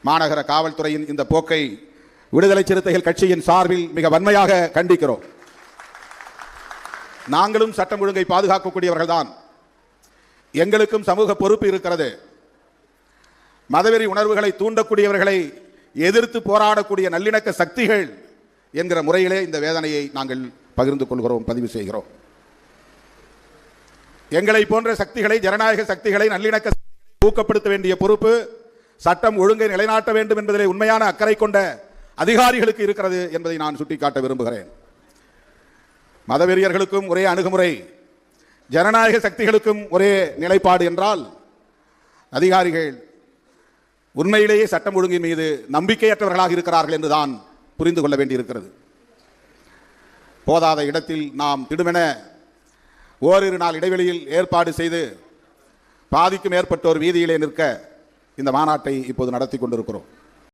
மாநகர காவல்துறையின் இந்த போக்கை விடுதலை சிறுத்தைகள் கட்சியின் சார்பில் மிக வன்மையாக கண்டிக்கிறோம். நாங்களும் சட்டம் ஒழுங்கை பாதுகாக்கக்கூடியவர்கள்தான். எங்களுக்கும் சமூக பொறுப்பு இருக்கிறது. மதவெறி உணர்வுகளை தூண்டக்கூடியவர்களை எதிர்த்து போராடக்கூடிய நல்லிணக்க சக்திகள் என்கிற முறையிலே இந்த வேதனையை நாங்கள் பகிர்ந்து கொள்கிறோம், பதிவு செய்கிறோம். எங்களை போன்ற சக்திகளை, ஜனநாயக சக்திகளை, நல்லிணக்க ஊக்கப்படுத்த வேண்டிய பொறுப்பு சட்டம் ஒழுங்கை நிலைநாட்ட வேண்டும் என்பதிலே உண்மையான அக்கறை கொண்ட அதிகாரிகளுக்கு இருக்கிறது என்பதை நான் சுட்டிக்காட்ட விரும்புகிறேன். மதவெறியர்களுக்கும் ஒரே அணுகுமுறை, ஜனநாயக சக்திகளுக்கும் ஒரே நிலைப்பாடு என்றால் அதிகாரிகள் உண்மையிலேயே சட்டம் ஒழுங்கின் மீது நம்பிக்கையற்றவர்களாக இருக்கிறார்கள் என்றுதான் புரிந்து கொள்ள வேண்டியிருக்கிறது. போதாத இடத்தில் நாம் திடுமென ஓரிரு நாள் இடைவெளியில் ஏற்பாடு செய்து பாதிக்கும் மேற்பட்டோர் வீதியிலே நிற்க இந்த மாநாட்டை இப்போது நடத்தி கொண்டிருக்கிறோம்.